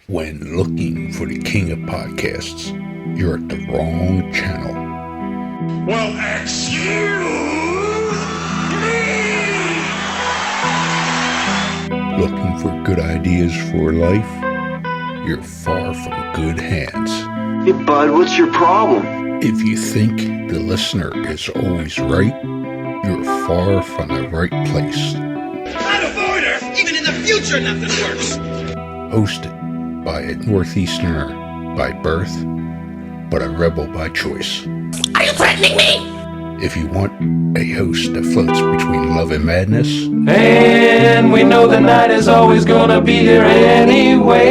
When looking for the king of podcasts, you're at the wrong channel. Well, excuse me! Looking for good ideas for life? You're far from good hands. Hey, bud, what's your problem? If you think the listener is always right, you're far from the right place. Out of order! Even in the future, nothing works! Hosted by a Northeasterner by birth, but a rebel by choice. Are you threatening me? If you want a host that floats between love and madness, and we know the night is always gonna be here anyway.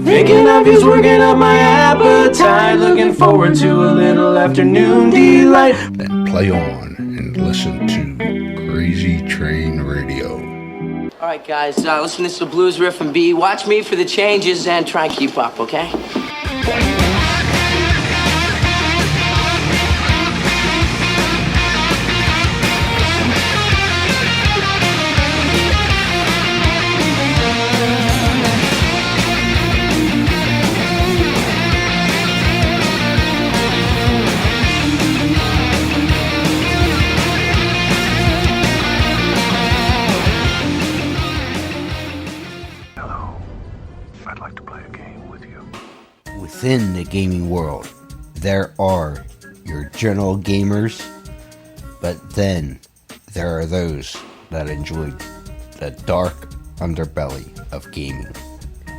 Thinking of you's working up my appetite, looking forward to a little afternoon delight. then play on and listen to Crazy Train Radio. All right, guys, listen to this blues riff and B. Watch me for the changes and try and keep up, okay? Within the gaming world, there are your general gamers, but then there are those that enjoy the dark underbelly of gaming.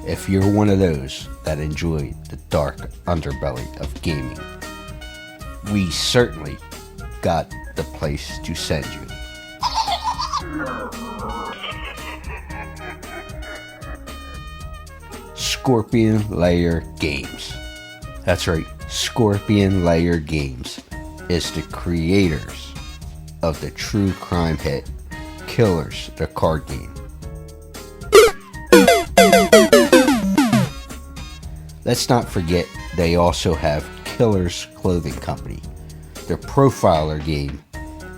If you're one of those that enjoy the dark underbelly of gaming, we certainly got the place to send you. Scorpion Lair Games. That's right, Scorpion Lair Games is the creators of the true crime hit Killers, the card game. Let's not forget they also have Killers Clothing Company, their profiler game,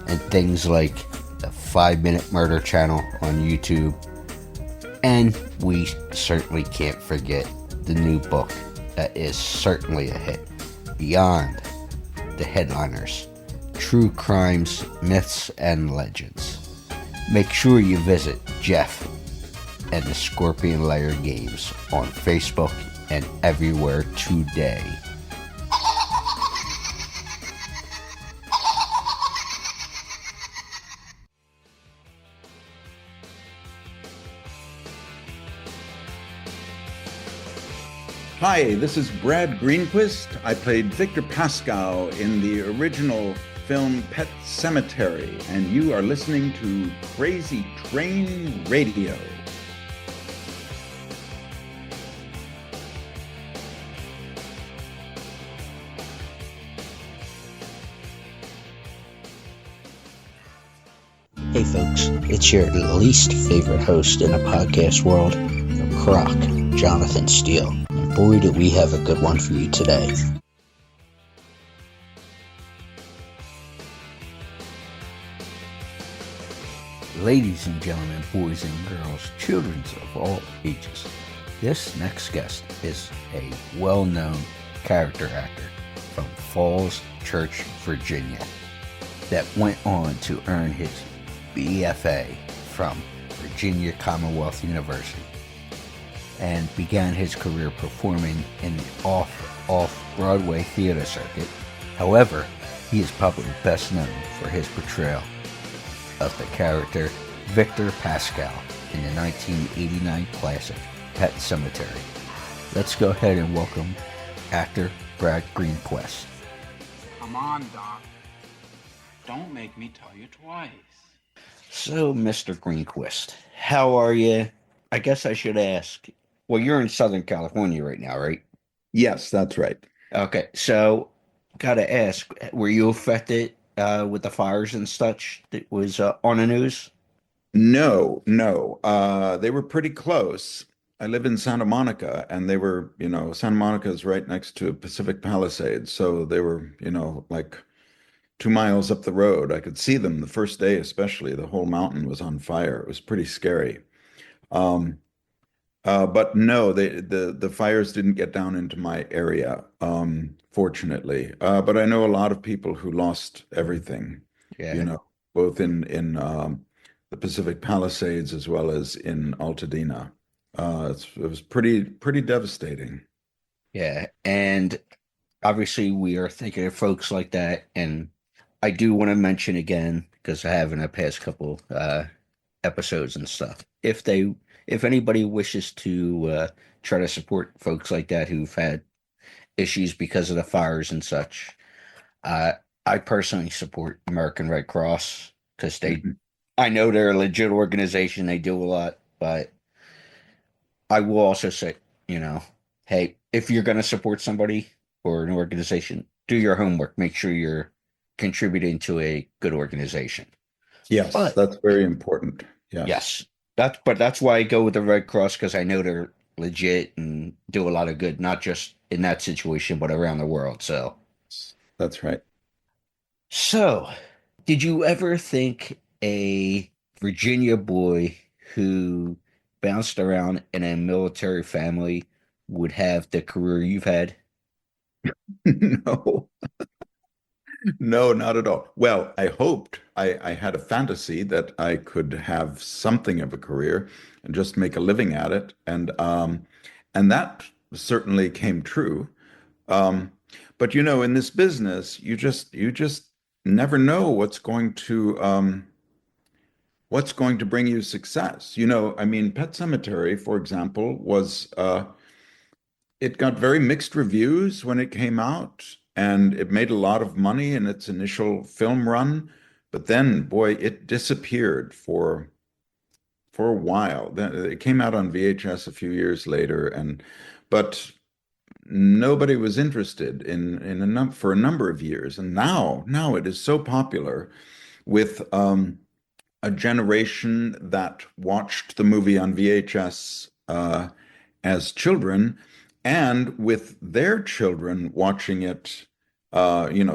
and things like the 5-Minute Murder channel on YouTube. And we certainly can't forget the new book that is certainly a hit, Beyond the Headliners, True Crimes, Myths, and Legends. Make sure you visit Jeff and the Scorpion Lair Games on Facebook and everywhere today. Hi, this is Brad Greenquist. I played Victor Pascow in the original film Pet Sematary, and you are listening to Crazy Train Radio. Hey folks, it's your least favorite host in the podcast world, Croc, Jonathan Steele. And boy, do we have a good one for you today. Ladies and gentlemen, boys and girls, children of all ages, this next guest is a well-known character actor from Falls Church, Virginia, that went on to earn his BFA from Virginia Commonwealth University and began his career performing in the Off-Off-Broadway theater circuit. However, he is probably best known for his portrayal of the character Victor Pascow in the 1989 classic Pet Sematary. Let's go ahead and welcome actor Brad Greenquist. Come on, Doc. Don't make me tell you twice. So, Mr. Greenquist, how are you? I guess I should ask. Well, you're in Southern California right now, right? Yes, that's right. Okay, so gotta ask, were you affected with the fires and such that was on the news? No. They were pretty close. I live in Santa Monica, and they were, Santa Monica is right next to Pacific Palisades. So they were, like 2 miles up the road. I could see them the first day, especially. The whole mountain was on fire. It was pretty scary. But no, the fires didn't get down into my area, fortunately. But I know a lot of people who lost everything, you Yeah, know, both in the Pacific Palisades as well as in Altadena. It was pretty devastating. yeah. And obviously, we are thinking of folks like that. And I do want to mention again, because I have in the past couple episodes and stuff, if anybody wishes to try to support folks like that who've had issues because of the fires and such, uh, I personally support American Red Cross because Mhm. I know they're a legit organization. They do a lot, but I will also say, you know, hey, if you're going to support somebody or an organization, do your homework. Make sure you're contributing to a good organization. Yes, But that's very important. Yes. yes, that's why I go with the Red Cross because I know they're legit and do a lot of good, not just in that situation, but around the world. That's right. So, did you ever think a Virginia boy who bounced around in a military family would have the career you've had? No. No, not at all. Well, I hoped I had a fantasy that I could have something of a career and just make a living at it. And that certainly came true. Um, but you know, in this business, you just never know what's going to bring you success. You know, I mean, Pet Cemetery, for example, was it got very mixed reviews when it came out, and it made a lot of money in its initial film run, but then, boy, it disappeared for a while. Then it came out on VHS a few years later, and but nobody was interested in for a number of years. And now it is so popular with a generation that watched the movie on VHS as children, and with their children watching it,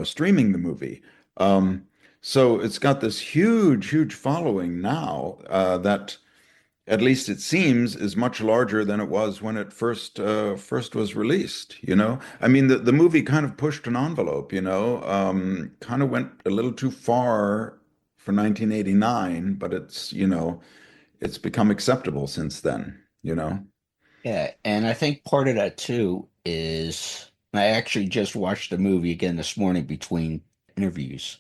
streaming the movie. Um, so it's got this huge following now that, at least it seems, is much larger than it was when it first was released. You know, I mean, the movie kind of pushed an envelope. Kind of went a little too far for 1989, but it's become acceptable since then. You know. Yeah, and I think part of that too is I actually just watched the movie again this morning between interviews.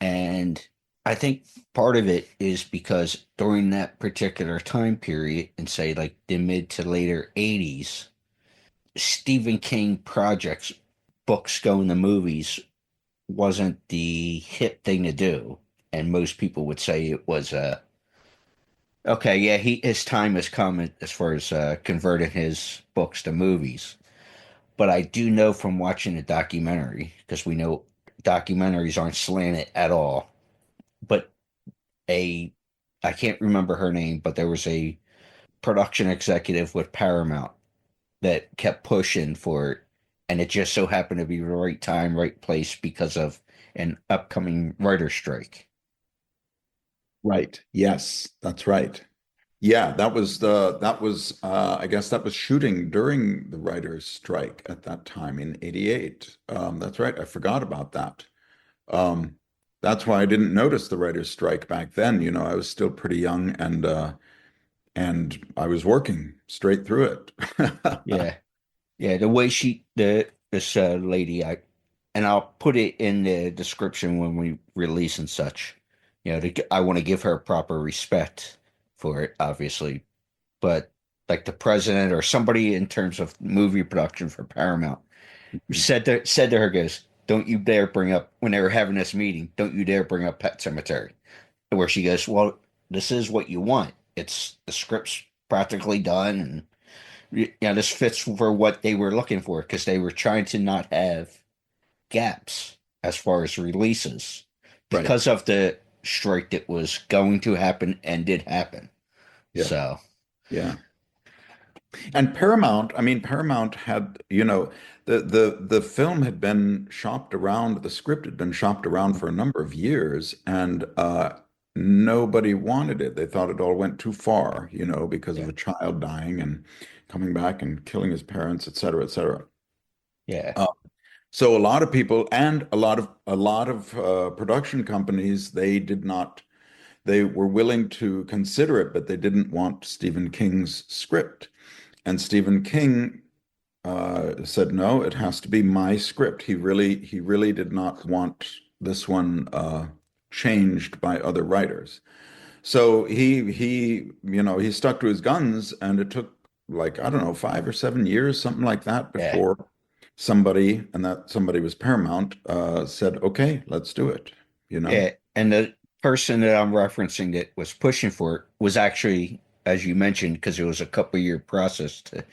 And I think part of it is because during that particular time period, and say like the mid to later 80s, Stephen King projects, books going to movies wasn't the hip thing to do. And most people would say it was okay, yeah, his time has come as far as converting his books to movies. But I do know from watching the documentary, because we know documentaries aren't slanted at all, but a I can't remember her name, but there was a production executive with Paramount that kept pushing for it, and it just so happened to be the right time, right place because of an upcoming writer strike. Right. Yes, that's right. Yeah, I guess that was shooting during the writers' strike at that time in '88. That's right. I forgot about that. Um, that's why I didn't notice the writers' strike back then. You know, I was still pretty young and I was working straight through it. Yeah, yeah. The way this lady, and I'll put it in the description when we release and such. I want to give her proper respect for it, obviously, but like the president or somebody in terms of movie production for Paramount said to her, goes, "Don't you dare bring up when they were having this meeting. Don't you dare bring up Pet Cemetery." Where she goes, "Well, this is what you want. It's the script's practically done, and this fits for what they were looking for because they were trying to not have gaps as far as releases Right. because of the strike that was going to happen and did happen." Yeah. So Yeah. And Paramount, I mean, Paramount had, the film had been shopped around, the script had been shopped around for a number of years, and nobody wanted it. They thought it all went too far, because of Yeah. a child dying and coming back and killing his parents, et cetera, et cetera. Yeah. Uh, so a lot of people and a lot of production companies, they were willing to consider it, but they didn't want Stephen King's script. And Stephen King said, no, it has to be my script. He really did not want this one changed by other writers. So he stuck to his guns, and it took like, I don't know, 5 or 7 years, something like that, Yeah. before somebody, and that somebody was Paramount, said, okay, let's do it, you know? Yeah. And the person that I'm referencing that was pushing for it was actually, as you mentioned, because it was a couple-year process to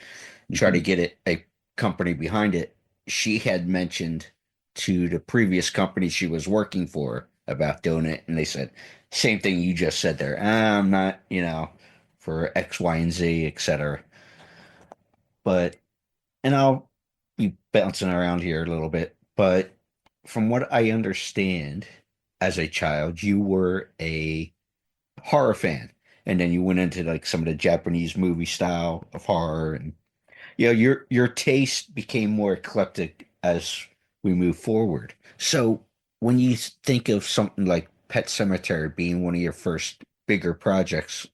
try to Mhm. get a company behind it. She had mentioned to the previous company she was working for about doing it, and they said same thing you just said there. I'm not, for X, Y, and Z, etc. But and I'll be bouncing around here a little bit, but from what I understand, as a child, you were a horror fan, and then you went into like some of the Japanese movie style of horror, and your taste became more eclectic as we move forward. So when you think of something like Pet Cemetery being one of your first bigger projects,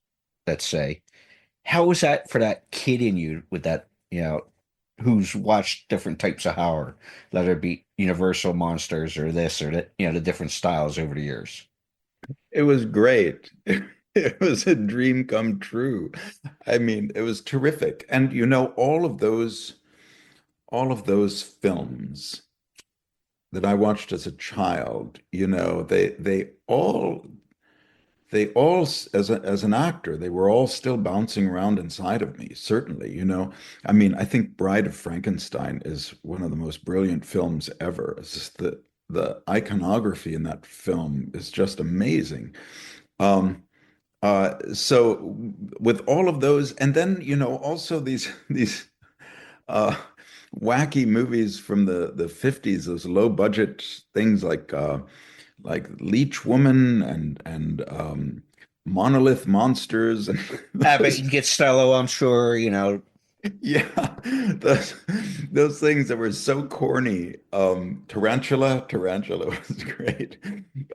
let's say, how was that for that kid in you with that, who's watched different types of horror, whether it be Universal monsters or this or that, the different styles over the years? It was great. It was a dream come true. I mean, it was terrific. And all of those films that I watched as a child, they all as an actor, they were all still bouncing around inside of me, certainly. I mean, I think Bride of Frankenstein is one of the most brilliant films ever. It's just the iconography in that film is just amazing. Um, so with all of those, and then, also these uh wacky movies from the 50s, those low budget things like Leech Woman and Monolith Monsters and Abbott those, and Costello, I'm sure, yeah, those those things that were so corny. Tarantula was great.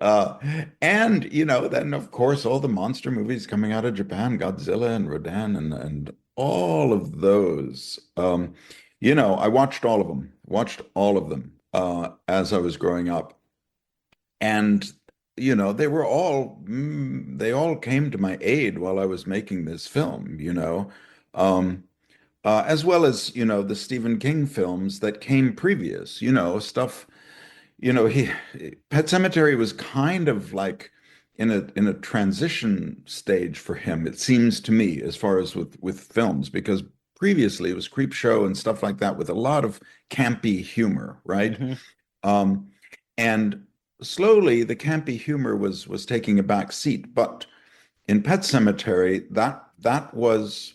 Uh and then of course all the monster movies coming out of Japan, Godzilla and Rodan and all of those. I watched all of them as I was growing up. And they all came to my aid while I was making this film. Um, as well as, the Stephen King films that came previous, stuff, he Pet Cemetery was kind of like in a transition stage for him, it seems to me, as far as with films, because previously it was Creepshow and stuff like that with a lot of campy humor, right? hmm Um, and slowly the campy humor was taking a back seat, but in Pet Cemetery, that was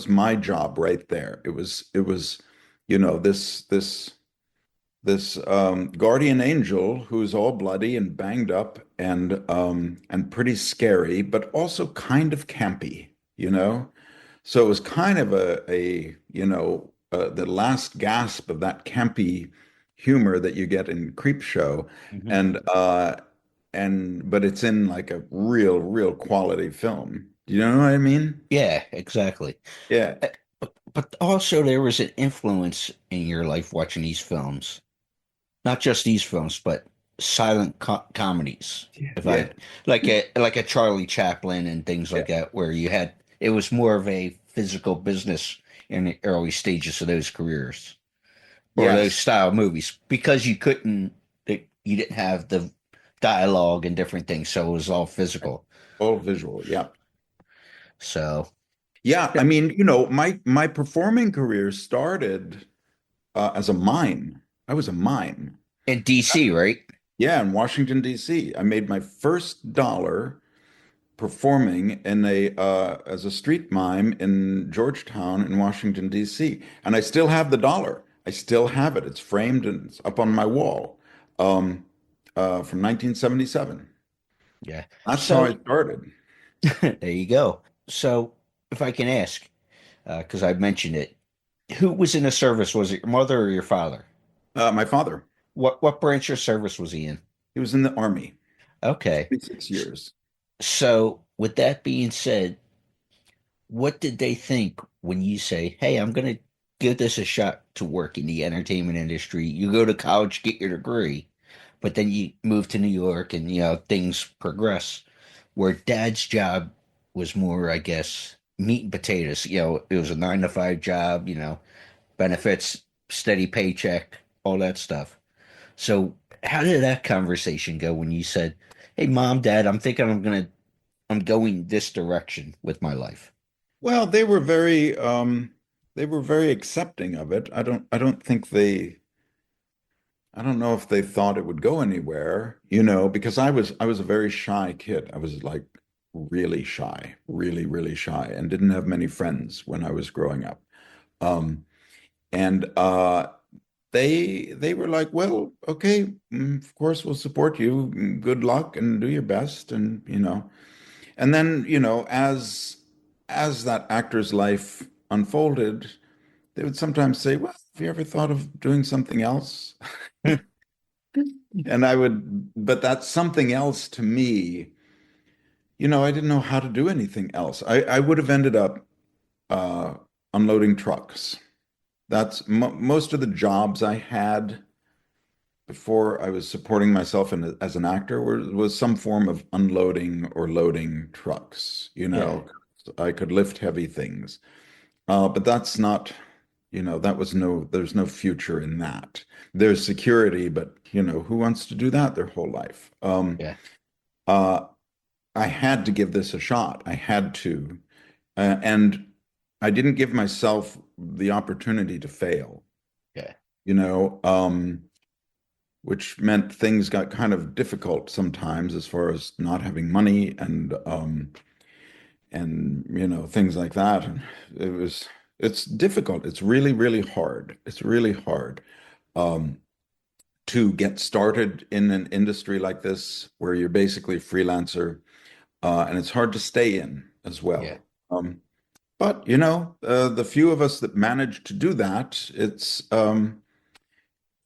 my job right there. It was this guardian angel who's all bloody and banged up and pretty scary, but also kind of campy. So it was kind of the last gasp of that campy humor that you get in Creepshow, hmm and but it's in like a real quality film. Do you know what I mean? Yeah, exactly. Yeah. But also there was an influence in your life watching these films, not just these films, but silent comedies. If Yeah. I like a Charlie Chaplin and things Yeah. like that, where it was more of a physical business in the early stages of those careers or those Yes. style movies because you didn't have the dialogue and different things, so it was all physical. All visual. Yeah. So Yeah. I mean, my performing career started as a mime. I was a mime. in DC, right? Yeah, in Washington, D.C. I made my first dollar performing in a as a street mime in Georgetown in Washington, D.C. And I still have the dollar. I still have it. It's framed and it's up on my wall from 1977. Yeah. That's how So I started. there you go. So if I can ask, because I mentioned it, who was in the service? Was it your mother or your father? My father, What branch of service was he in? he was in the army, Okay. 26 years. So with that being said, what did they think when you say, "Hey, I'm going to give this a shot to work in the entertainment industry"? You go to college, get your degree, but then you move to New York, and things progress. Where Dad's job was more, I guess, meat and potatoes. It was a 9 to 5 job. Benefits, steady paycheck, all that stuff. So, how did that conversation go when you said, "Hey, Mom, Dad, I'm thinking I'm going this direction with my life"? Well, they were very accepting of it. I don't know if they thought it would go anywhere, because I was a very shy kid. I was like really shy, really, really shy, and didn't have many friends when I was growing up. Um, and they were like, well, okay, of course we'll support you. Good luck and do your best, and. And then, as that actor's life unfolded, they would sometimes say, well, have you ever thought of doing something else? And but that something else to me, I didn't know how to do anything else. I would have ended up uh, unloading trucks. That's mo Most of the jobs I had before I was supporting myself as an actor was some form of unloading or loading trucks. Yeah. I could lift heavy things. But that's not, there's no future in that. There's security, but who wants to do that their whole life? Yeah. Uh, I had to give this a shot. I had to. And I didn't give myself the opportunity to fail, Yeah. you know, which meant things got kind of difficult sometimes as far as not having money and things like that. And it's difficult. It's really, really hard. It's really hard um, to get started in an industry like this where you're basically a freelancer, and it's hard to stay in as Yeah. well. But the few of us that manage to do that,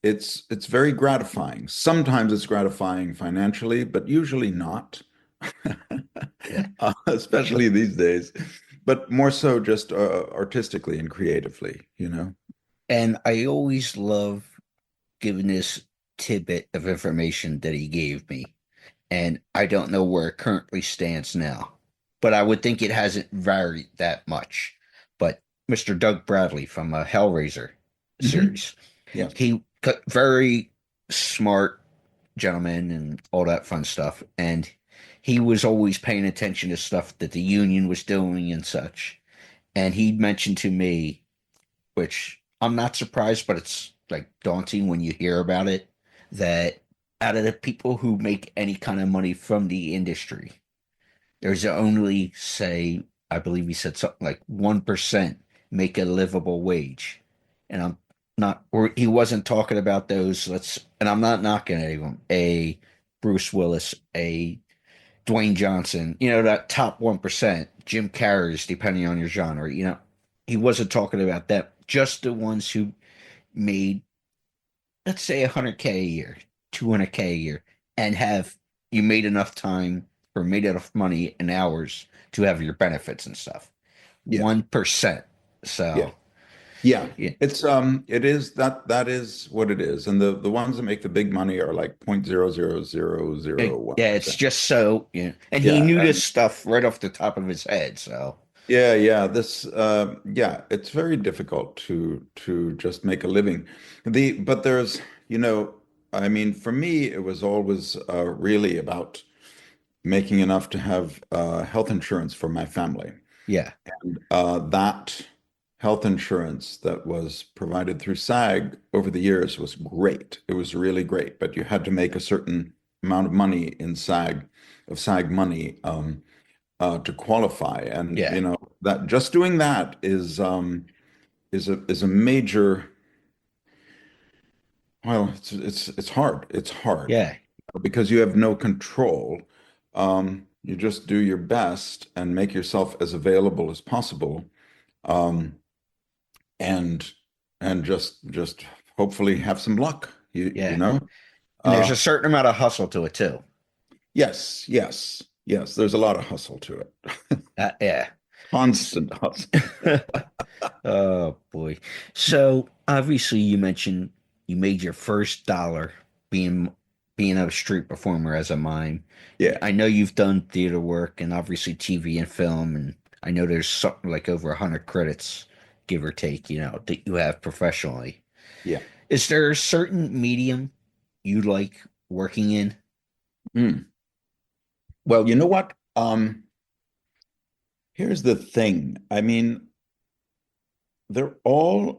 it's very gratifying. Sometimes it's gratifying financially, but usually not. Yeah. Especially these days, but more so just artistically and creatively, And I always love giving this tidbit of information that he gave me. And I don't know where it currently stands now, but I would think it hasn't varied that much. But Mr. Doug Bradley from Hellraiser Hmm. series, Yes. he got very smart gentleman and all that fun stuff. And he was always paying attention to stuff that the union was doing and such. And he mentioned to me, which I'm not surprised, but it's like daunting when you hear about it, that out of the people who make any kind of money from the industry, there's only, say, I believe he said something like 1% make a livable wage. And I'm not, or he wasn't talking about those, and I'm not knocking anyone, a Bruce Willis, a Dwayne Johnson, that top 1%, Jim Carrey's, depending on your genre, he wasn't talking about that. Just the ones who made, let's say, 100K a year, 200K a year, and have you made enough time or made enough money in hours to have your benefits and stuff. Yeah. 1%. Yeah. So, Yeah. yeah, It is that is what it is. And the ones that make the big money are like yeah, it's 0.00001%. just so, and he Yeah. knew this And stuff right off the top of his head. So, yeah, it's very difficult to just make a living. But there's, I mean, for me, it was always really about making enough to have health insurance for my family. yeah, That health insurance that was provided through SAG over the years was great. It was really great, but you had to make a certain amount of money in SAG money, to qualify. And yeah, that just doing that is a major. Well, it's hard. It's hard yeah, because you have no control You just do your best and make yourself as available as possible, um, and just hopefully have some luck. You Yeah. know. And there's Uh, a certain amount of hustle to it too. yes, yes, yes. There's a lot of hustle to it. Yeah. Constant hustle. Oh boy. So obviously you mentioned you made your first dollar being being a street performer as a mime. Yeah. I know you've done theater work and obviously TV and film, and I know there's something like over 100 credits, give or take, that you have professionally. Yeah. Is there a certain medium you like working in? Mm. Well, you know what? Here's the thing. I mean, they're all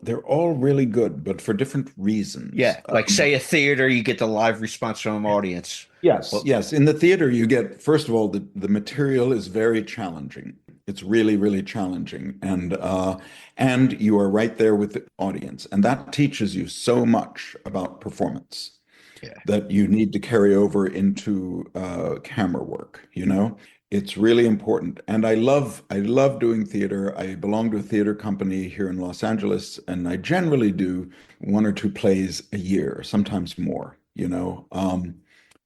really good, but for different reasons. Yeah, like say a theater, you get the live response from an audience. Yes, Well, yes. In the theater, you get, first of all, the material is very challenging. It's really, really challenging. And you are right there with the audience. And that teaches you so much about performance yeah, that you need to carry over into camera work, you know? It's really important. And I love doing theater. I belong to a theater company here in Los Angeles, and I generally do one or two plays a year, sometimes more, you know.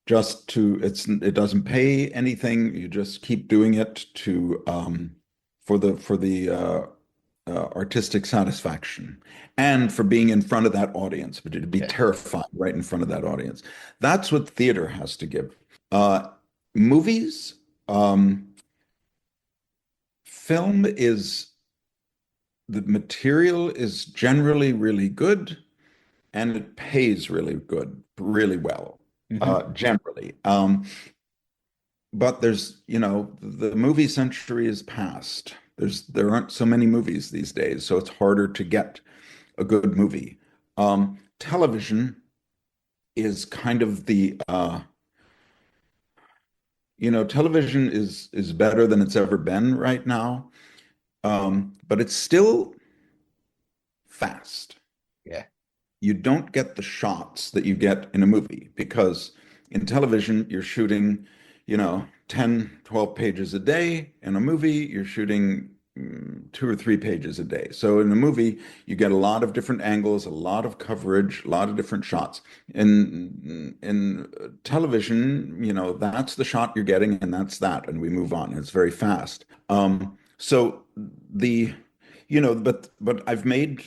Just to it doesn't pay anything. You just keep doing it to for the artistic satisfaction and for being in front of that audience, but to be yeah. terrified right in front of that audience. That's what theater has to give. Movies, um, film is the material is generally really good and it pays really good, really well, Hmm. generally. But the movie century is past. There aren't so many movies these days, so it's harder to get a good movie. Television is kind of television is better than it's ever been right now. But it's still fast. Yeah. You don't get the shots that you get in a movie because in television, you're shooting, 10, 12 pages a day. In a movie, you're shooting 2 or 3 pages a day. So in a movie, you get a lot of different angles, a lot of coverage, a lot of different shots. In television, that's the shot you're getting and that's that, and we move on. It's very fast. So the but I've made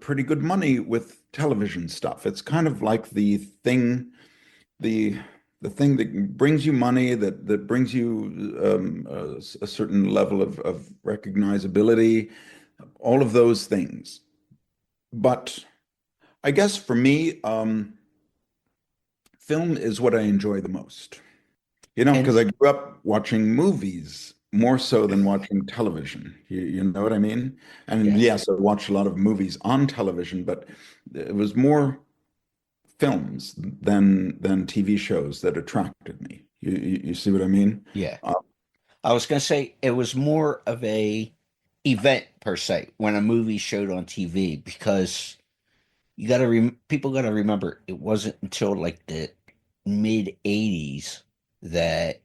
pretty good money with television stuff. It's kind of like the the thing that brings you money, that brings you a certain level of recognizability, all of those things. But I guess for me, film is what I enjoy the most. And Because I grew up watching movies more so than watching television. You know what I mean? And yeah. yes, I watched a lot of movies on television, but it was more films than TV shows that attracted me. You see what I mean? Yeah. Uh, I was gonna say it was more of a event per se when a movie showed on TV because people gotta remember it wasn't until like the mid '80s that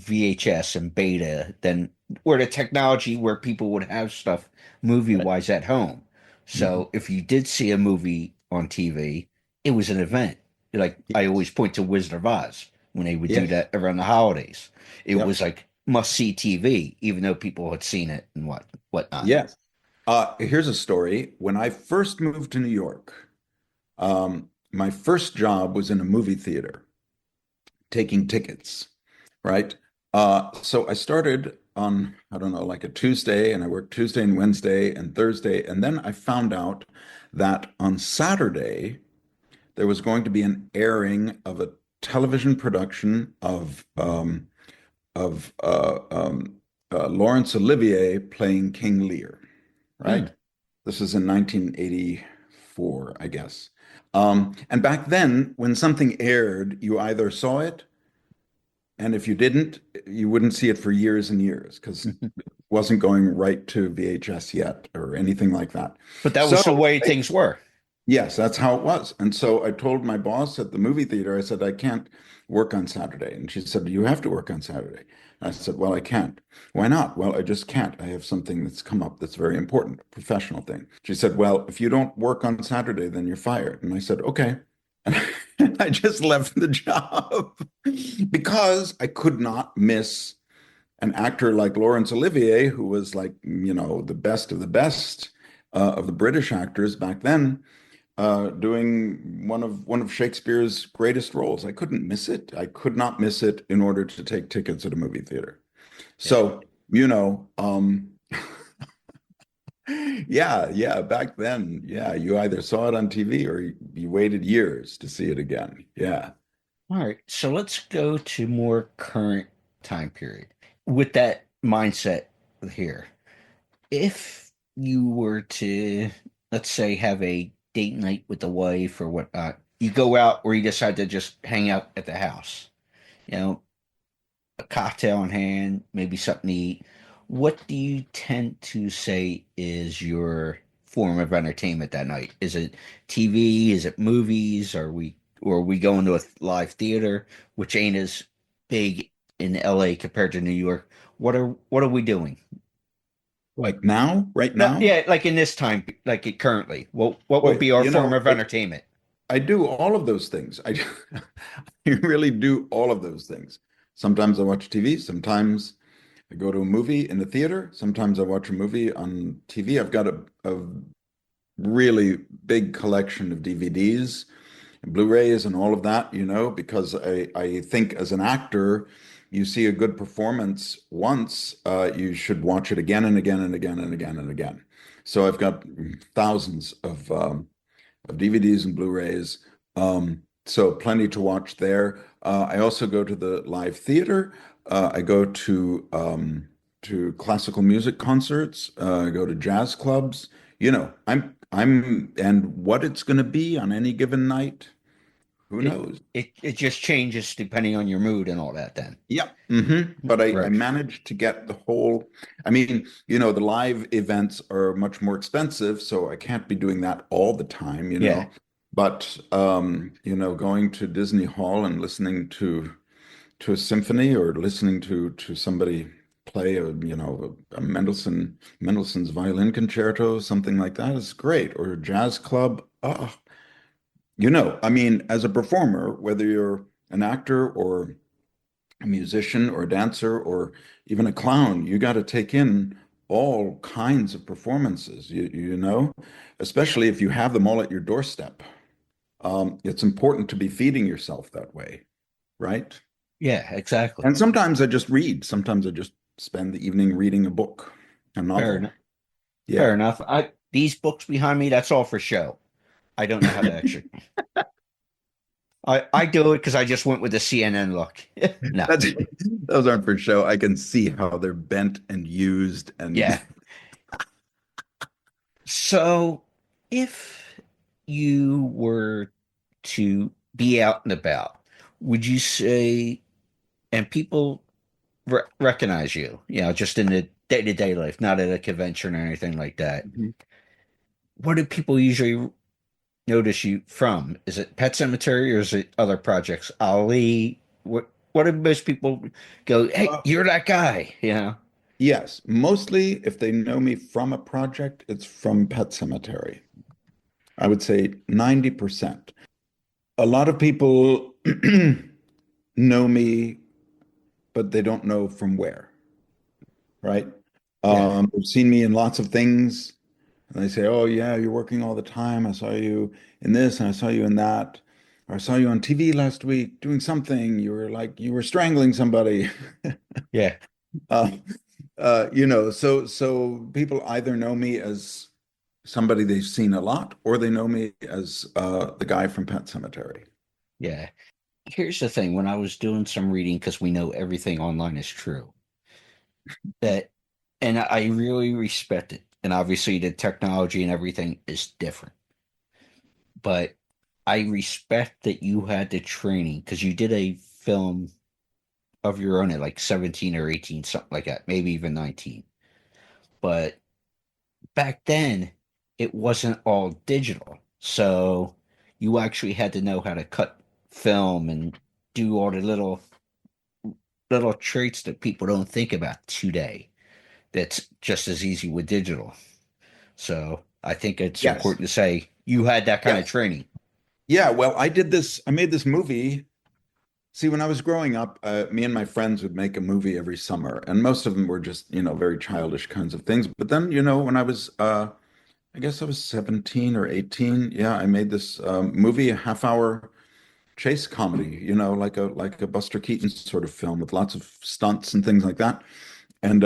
VHS and beta then were the technology where people would have stuff movie right. wise at home. Mhm. So if you did see a movie on TV, it was an event. Like I always point to Wizard of Oz when they would do Yes. that around the holidays. It Yep. was like must see TV, even though people had seen it and whatnot. Yes. Here's a story. When I first moved to New York, my first job was in a movie theater taking tickets, right? So I started on, I don't know, like a Tuesday, and I worked Tuesday and Wednesday and Thursday. And then I found out that on Saturday, there was going to be an airing of a television production of Laurence Olivier playing King Lear, Hmm. right? This is in 1984, I guess. And back then, when something aired, you either saw it, and if you didn't, you wouldn't see it for years and years because it wasn't going right to VHS yet or anything like that. But that So was the way things were. Yes, that's how it was. And so I told my boss at the movie theater, I said, I can't work on Saturday. And she said, you have to work on Saturday. And I said, well, I can't. Why not? Well, I just can't. I have something that's come up that's very important, a professional thing. She said, well, if you don't work on Saturday, then you're fired. And I said, okay. And I just left the job because I could not miss an actor like Laurence Olivier, who was like, the best of the best of the British actors back then, doing one of Shakespeare's greatest roles. I couldn't miss it. I could not miss it in order to take tickets at a movie theater. So, yeah, back then, yeah, you either saw it on TV or you waited years to see it again. Yeah. All right, so let's go to more current time period. With that mindset here, if you were to, let's say, have a date night with the wife or whatnot, you go out or you decide to just hang out at the house, you know, a cocktail in hand, maybe something to eat. What do you tend to say is your form of entertainment that night? Is it TV? Is it movies? Are we going to a live theater, which ain't as big in LA compared to New York? What are we doing? Like now, right No, now? yeah, like in this time, like it currently. What would Boy, be our form of entertainment? I do all of those things. I really do all of those things. Sometimes I watch TV. Sometimes I go to a movie in the theater. Sometimes I watch a movie on TV. I've got a really big collection of DVDs and Blu-rays and all of that, because I think as an actor, you see a good performance once, you should watch it again and again and again and again and again. So I've got thousands of DVDs and Blu-rays. So plenty to watch there. I also go to the live theater. I go to classical music concerts. I go to jazz clubs. And what it's going to be on any given night, who It, knows? it just changes depending on your mood and all that then. Yeah. But I Right. managed to get the whole, I mean, the live events are much more expensive, so I can't be doing that all the time. Yeah. But going to Disney Hall and listening to a symphony or listening to somebody play a Mendelssohn's violin concerto, something like that is great. Or a jazz club. Oh, I mean, as a performer, whether you're an actor or a musician or a dancer or even a clown, you got to take in all kinds of performances, especially if you have them all at your doorstep. It's important to be feeding yourself that way, right? Yeah, exactly. And sometimes I just read. Sometimes I just spend the evening reading a book, a Fair novel. enough. Fair Yeah. enough. These books behind me, that's all for show. I don't know how to actually. I do it because I just went with the CNN look. No. Those aren't for show. I can see how they're bent and used and Yeah. So if you were to be out and about, would you say, and people recognize you, just in the day-to-day life, not at a convention or anything like that, what do people usually notice you from? Is it Pet Cemetery or is it other projects? Ali, what do most people go, hey, you're that guy, Yes, mostly if they know me from a project, it's from Pet Cemetery. I would say 90%. A lot of people know me, but they don't know from where, right? They've seen me in lots of things, and they say, "Oh yeah, you're working all the time. I saw you in this, and I saw you in that, or I saw you on TV last week doing something. You were strangling somebody." Yeah. So people either know me as somebody they've seen a lot, or they know me as the guy from Pet Cemetery. Yeah. Here's the thing. When I was doing some reading, because we know everything online is true, and I really respect it. And obviously the technology and everything is different. But I respect that you had the training because you did a film of your own at like 17 or 18, something like that, maybe even 19. But back then, it wasn't all digital. So you actually had to know how to cut film and do all the little traits that people don't think about today. That's just as easy with digital. So I think it's Yes. important to say you had that kind of Yes. training. Yeah. Well, I made this movie. See, when I was growing up, me and my friends would make a movie every summer, and most of them were just, very childish kinds of things. But then, when I was, I guess I was 17 or 18, yeah, I made this movie, a half-hour chase comedy, like a Buster Keaton sort of film with lots of stunts and things like that. And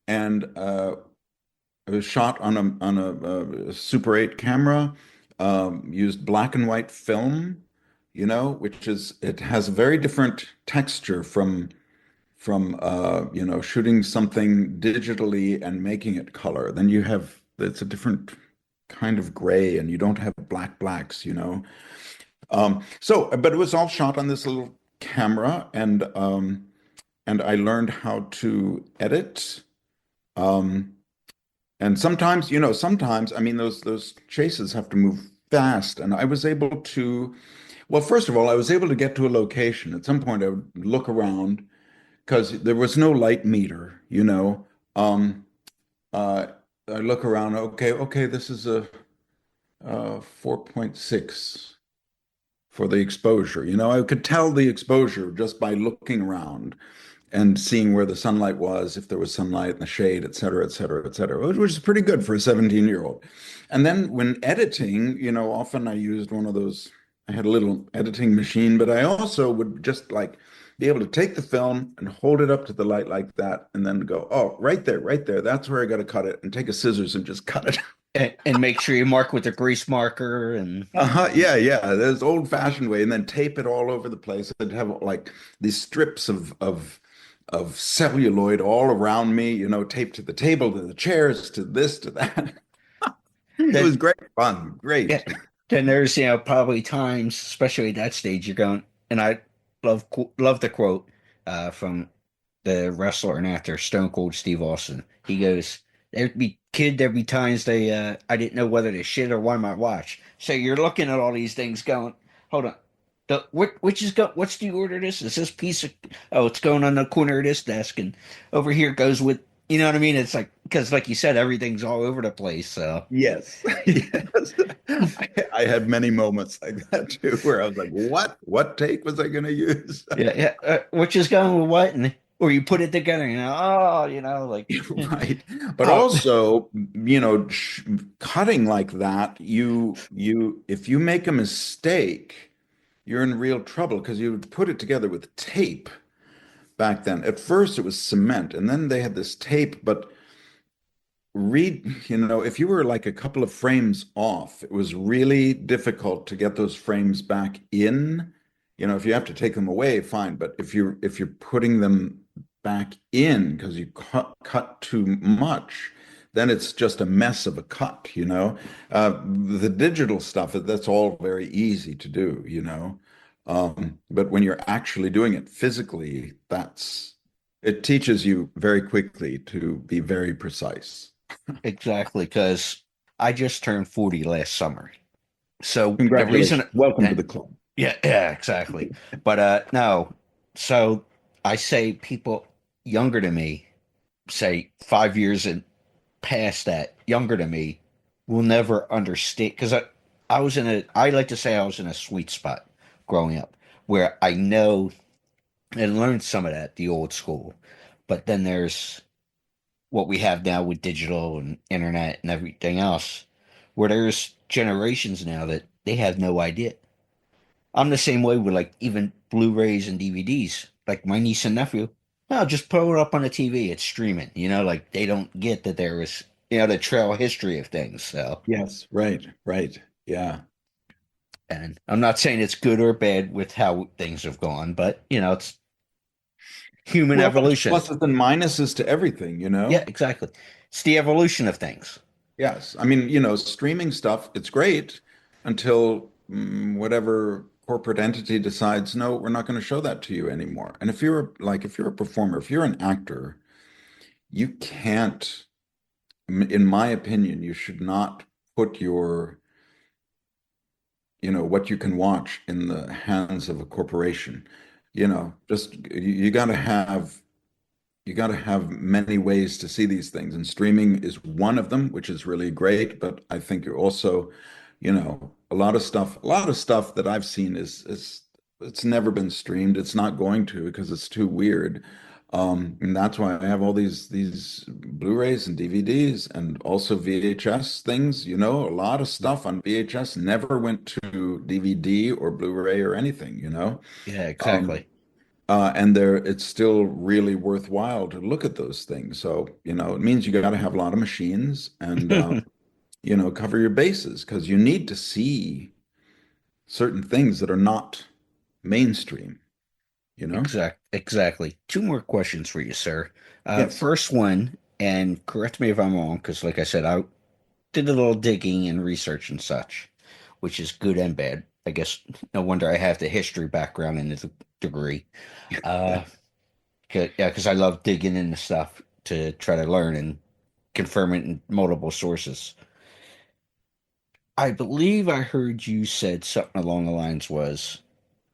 it was shot on a Super 8 camera, used black and white film, which it has a very different texture from shooting something digitally and making it color. Then it's a different kind of gray, and you don't have blacks. But it was all shot on this little camera, and I learned how to edit. Um, and sometimes, I mean, those chases have to move fast, and I was able to. Well, first of all, I was able to get to a location. At some point, I would look around because there was no light meter. Um, uh, I look around. Okay, this is a 4.6 for the exposure. I could tell the exposure just by looking around and seeing where the sunlight was, if there was sunlight in the shade, et cetera, et cetera, et cetera, which is pretty good for a 17-year-old. And then when editing, often I used one of those, I had a little editing machine, but I also would just like be able to take the film and hold it up to the light like that, and then go, oh, right there, that's where I got to cut it, and take a scissors and just cut it. And make sure you mark with a grease marker and Yeah. There's old-fashioned way, and then tape it all over the place. I'd have like these strips of celluloid all around me, taped to the table, to the chairs, to this, to that. It then was great fun. Great. yeah, then there's probably times, especially at that stage, you're going, and I love the quote from the wrestler and actor Stone Cold Steve Austin. He goes, there'd be times I didn't know whether to shit or what I might watch. So you're looking at all these things going, hold on. What's the order of this? Is this piece of, oh, it's going on the corner of this desk, and over here goes with, you know what I mean? It's like, because like you said, everything's all over the place. So Yes. Yes. I had many moments like that too, where I was like, what take was I going to use? yeah. Which is going with what? And, or you put it together, like, Right. But oh, also, cutting like that, if you make a mistake, you're in real trouble because you would put it together with tape back then. At first, it was cement, and then they had this tape, but if you were like a couple of frames off, it was really difficult to get those frames back in. If you have to take them away, fine. But if you're putting them back in because you cut too much, then it's just a mess of a cut. The digital stuff, that's all very easy to do. But when you're actually doing it physically, it teaches you very quickly to be very precise. exactly, because I just turned 40 last summer. So the reason, Congratulations. Welcome to the club. yeah, exactly. But no, so I say people younger than me, say 5 years and past that, younger than me, will never understand because I like to say I was in a sweet spot growing up where I know and learned some of that the old school, but then there's what we have now with digital and internet and everything else, where there's generations now that they have no idea. I'm the same way with like even Blu-rays and DVDs. Like my niece and nephew, I'll just pull it up on the TV. It's streaming. Like they don't get that there is the trail history of things. So Yes, right. Yeah. and I'm not saying it's good or bad with how things have gone, but it's human Well, there's evolution. pluses and minuses to everything. Yeah, exactly. It's the evolution of things. Yes. I mean, streaming stuff, it's great until whatever corporate entity decides, no, we're not going to show that to you anymore. And if you're a performer, if you're an actor, you can't, in my opinion, you should not put your what you can watch in the hands of a corporation. Just you got to have many ways to see these things, and streaming is one of them, which is really great. But I think you're also, a lot of stuff that I've seen is it's never been streamed. It's not going to because it's too weird. And that's why I have all these Blu-rays and DVDs and also VHS things. A lot of stuff on VHS never went to DVD or Blu-ray or anything. Yeah, Um, exactly. and it's still really worthwhile to look at those things. So, it means you got to have a lot of machines and, cover your bases because you need to see certain things that are not mainstream, you know? Exactly. Two more questions for you, sir. Yes. First one, and correct me if I'm wrong, because like I said, I did a little digging and research and such, which is good and bad. I guess no wonder I have the history background in the degree. Uh, yeah, because I love digging into stuff to try to learn and confirm it in multiple sources. I believe I heard you said something along the lines was,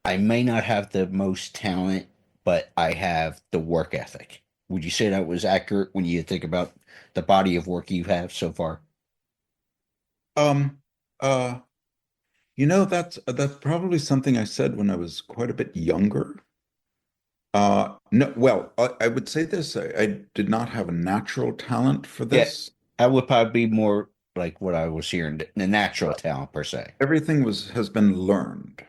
I may not have the most talent, but I have the work ethic. Would you say that was accurate when you think about the body of work you have so far? Um, uh, that's probably something I said when I was quite a bit younger. No, well, I would say this. I did not have a natural talent for Yeah, this. that would probably be more like what I was hearing, the natural talent per se. Everything has been learned.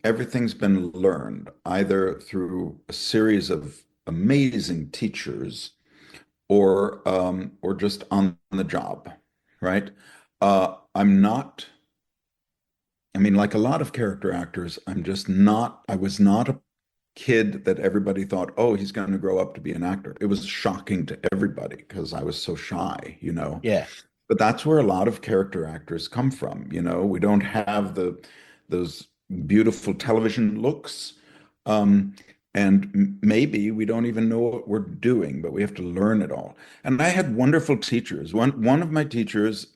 Everything's been learned either through a series of amazing teachers or just on the job, right? I'm not, I mean, like a lot of character actors, I was not a kid that everybody thought, oh, he's going to grow up to be an actor. It was shocking to everybody because I was so shy. Yeah. But that's where a lot of character actors come from. We don't have those beautiful television looks. And maybe we don't even know what we're doing, but we have to learn it all. And I had wonderful teachers. One of my teachers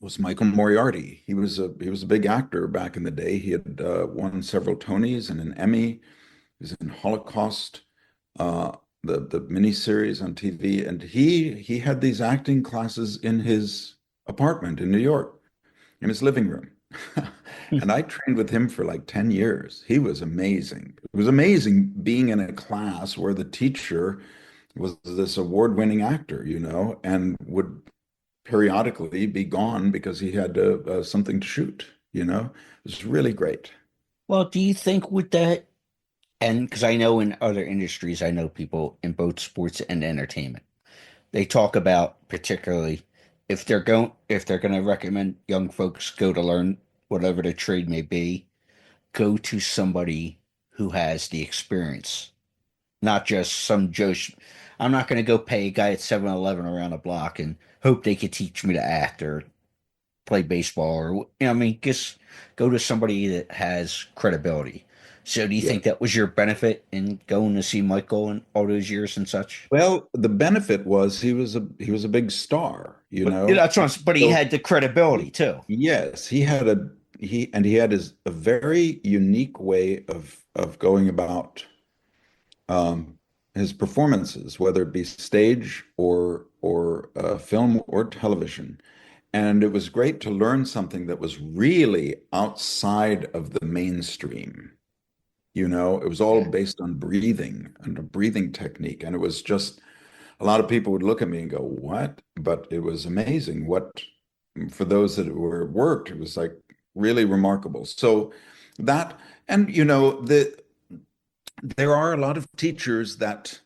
was Michael Moriarty. He was a big actor back in the day. He had won several Tonys and an Emmy. He was in Holocaust, uh, the miniseries on TV, and he had these acting classes in his apartment in New York, in his living room. And I trained with him for like 10 years. He was amazing. It was amazing being in a class where the teacher was this award-winning actor, and would periodically be gone because he had something to shoot. It was really great. Well, do you think with that, and because I know in other industries, I know people in both sports and entertainment, they talk about particularly if they're going to recommend young folks go to learn whatever the trade may be, go to somebody who has the experience, not just some Joe. I'm not going to go pay a guy at 7-Eleven around the block and hope they could teach me to act or play baseball or I mean, just go to somebody that has credibility. So, do you Yeah. think that was your benefit in going to see Michael in all those years and such? Well, the benefit was he was a big star, you But yeah, know. that's what but he So had the credibility too. yes, he had a very unique way of going about um, his performances, whether it be stage or film or television. And it was great to learn something that was really outside of the mainstream. It was all Yeah. based on breathing and a breathing technique. And it was just a lot of people would look at me and go, "What?" But it was amazing. For those that were worked, it was like really remarkable. So that, and there are a lot of teachers that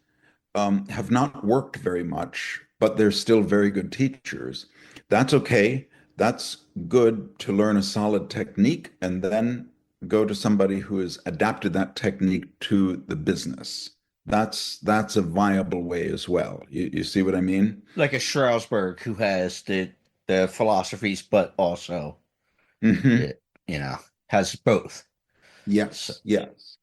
have not worked very much, but they're still very good teachers. That's okay. That's good to learn a solid technique and then go to somebody who has adapted that technique to the business. That's a viable way as well. You see what I mean? Like a Strasberg who has the philosophies, but also Hmm. it, has both. So, Yes, yes.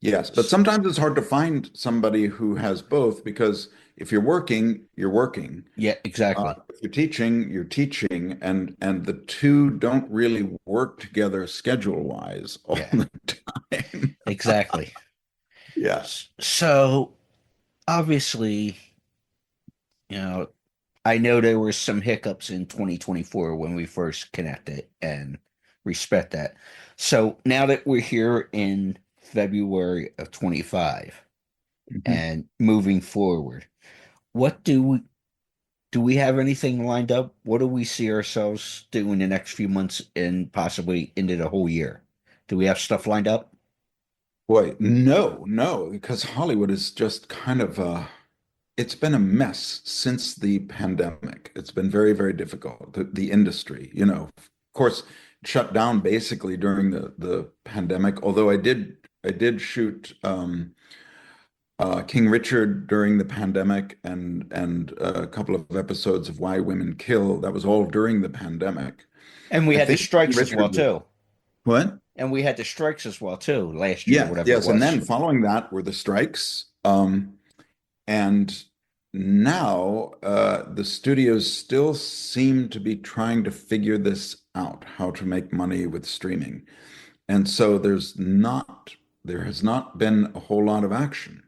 Yes, but sometimes it's hard to find somebody who has both because if you're working, you're working. Yeah, exactly. If you're teaching, and the two don't really work together schedule-wise all Yeah, the time. exactly. Yeah. So obviously, I know there were some hiccups in 2024 when we first connected and respect that. So now that we're here in February of 25 Mhm. and moving forward, what do we have anything lined up? What do we see ourselves doing the next few months and possibly into the whole year? Do we have stuff lined up? Boy, no, because Hollywood is just kind of it's been a mess since the pandemic. It's been very, very difficult. The industry, of course, shut down basically during the pandemic. Although I did shoot King Richard during the pandemic and a couple of episodes of Why Women Kill. That was all during the pandemic. And we I had the think King strikes as well Richard was too. what? And we had the strikes as well too last year, Yes, whatever it yes. And was. then following that were the strikes. And now the studios still seem to be trying to figure this out, how to make money with streaming. And so there has not been a whole lot of action,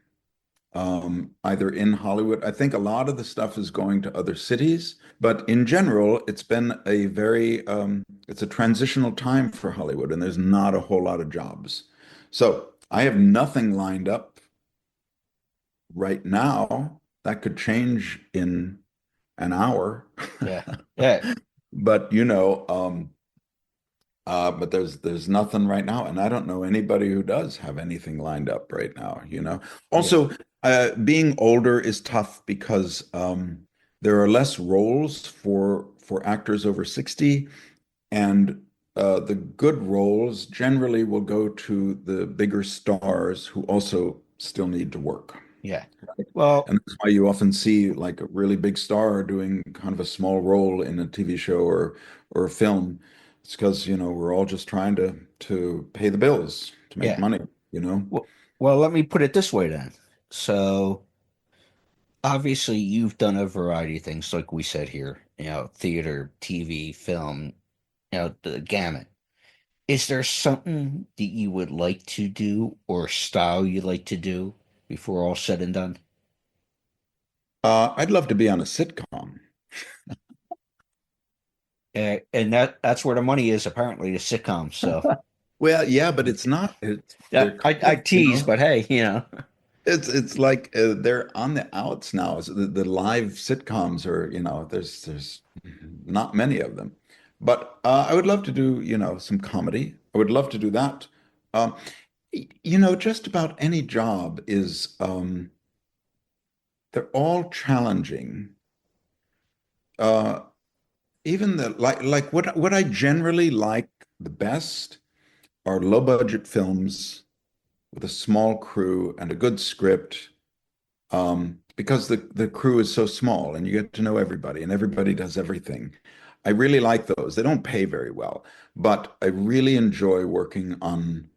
either in Hollywood. I think a lot of the stuff is going to other cities, but in general, it's been it's a transitional time for Hollywood, and there's not a whole lot of jobs. So I have nothing lined up right now. That could change in an hour. Yeah. Yeah. But but there's nothing right now, and I don't know anybody who does have anything lined up right now. Yeah. Also, being older is tough because there are less roles for actors over 60, and the good roles generally will go to the bigger stars who also still need to work. Yeah. Well, And that's why you often see like a really big star doing kind of a small role in a TV show or a film. It's because, we're all just trying to pay the bills, to make yeah. money. Well, let me put it this way then. So obviously you've done a variety of things, like we said here, theater, TV, film, the gamut. Is there something that you would like to do or style you'd like to do before all said and done? I'd love to be on a sitcom. And that's where the money is, apparently, the sitcoms. So Well, yeah, but it's not. yeah, They're kind I of, tease, but hey, it's like they're on the outs now. So the live sitcoms are, there's not many of them. But I would love to do, some comedy. I would love to do that. Um, just about any job is, they're all challenging. Uh, even like what I generally like the best are low budget films with a small crew and a good script, because the crew is so small and you get to know everybody and everybody does everything. I really like those. They don't pay very well, but I really enjoy working on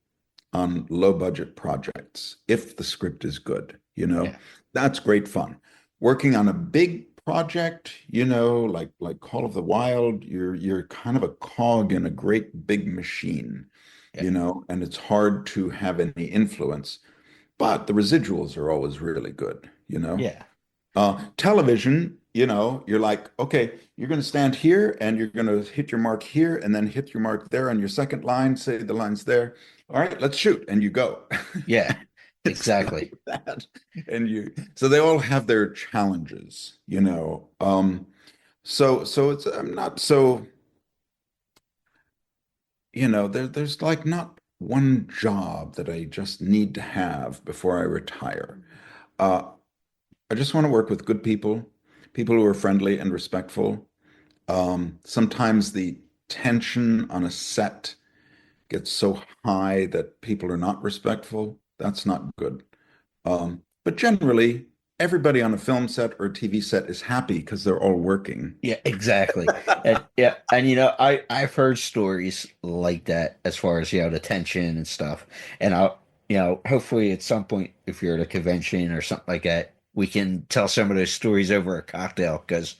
low budget projects if the script is good, yeah, That's great fun. Working on a big project, like Call of the Wild, you're kind of a cog in a great big machine, yeah, and it's hard to have any influence, but the residuals are always really good. yeah, Television, you're like, okay, you're going to stand here and you're going to hit your mark here and then hit your mark there on your second line, say the lines there. All right, let's shoot. And you go. yeah, It's exactly. like that. So they all have their challenges. So it's, I'm not so, there's like not one job that I just need to have before I retire. Uh, I just want to work with good people who are friendly and respectful. Sometimes the tension on a set gets so high that people are not respectful. That's not good. But generally, everybody on a film set or a TV set is happy because they're all working. Yeah, exactly. And yeah, and I've heard stories like that as far as the tension and stuff. And hopefully at some point, if you're at a convention or something like that, we can tell some of those stories over a cocktail. Because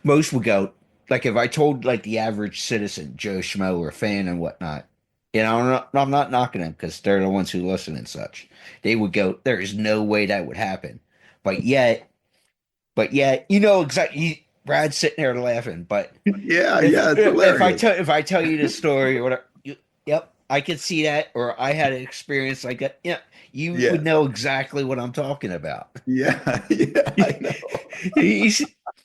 most would go, like, if I told like the average citizen, Joe Schmo or fan and whatnot, I'm not knocking them because they're the ones who listen and such. They would go, there is no way that would happen. But yet, exactly. Brad's sitting there laughing. But Yeah, yeah, it's hilarious. if I tell you the story or whatever, yep, I could see that, or I had an experience like that. Yeah, you would know exactly what I'm talking about. Yeah, yeah, I know.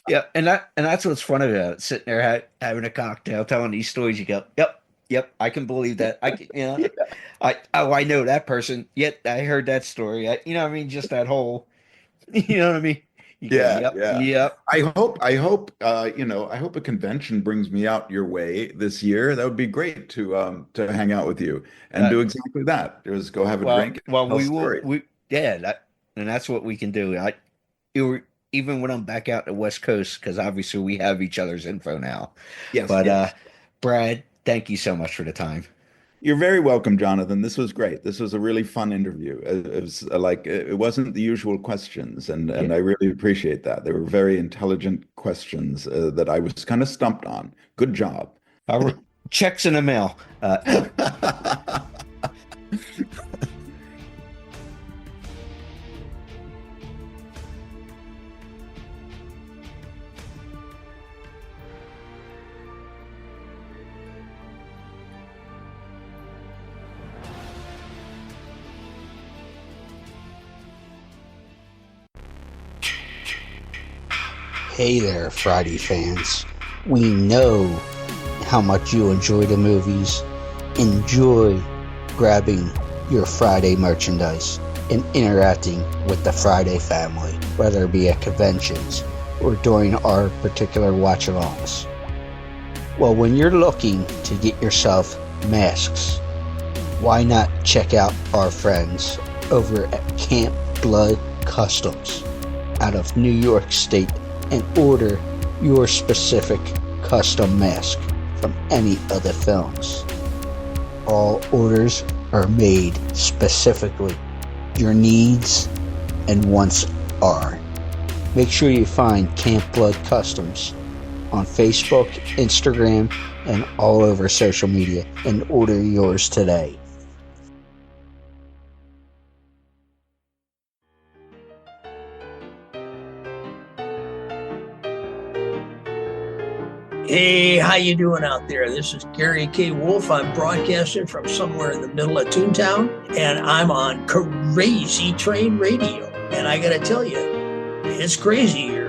Yeah, and that's what's fun about it. Sitting there having a cocktail, telling these stories. You go, yep, I can believe that. I can, I know that person. Yet I heard that story. What I mean, just that whole, what I mean. Yep. I hope I hope a convention brings me out your way this year. That would be great to hang out with you and do exactly that. Just go have a drink. Well, we will. And that's what we can do. Even when I'm back out the West Coast, because obviously we have each other's info now. Yes. But Brad, thank you so much for the time. You're very welcome, Jonathan. This was great. This was a really fun interview. It was it wasn't the usual questions, and I really appreciate that. They were very intelligent questions that I was kind of stumped on. Good job. Checks in the mail. Hey there, Friday fans. We know how much you enjoy the movies. Enjoy grabbing your Friday merchandise and interacting with the Friday family, whether it be at conventions or during our particular watch-alongs. Well, when you're looking to get yourself masks, why not check out our friends over at Camp Blood Customs out of New York State and order your specific custom mask from any of the films. All orders are made specifically. Your needs and wants are. Make sure you find Camp Blood Customs on Facebook, Instagram, and all over social media and order yours today. Hey, how you doing out there? This is Gary K. Wolf. I'm broadcasting from somewhere in the middle of Toontown, and I'm on Crazy Train Radio. And I got to tell you, it's crazy here.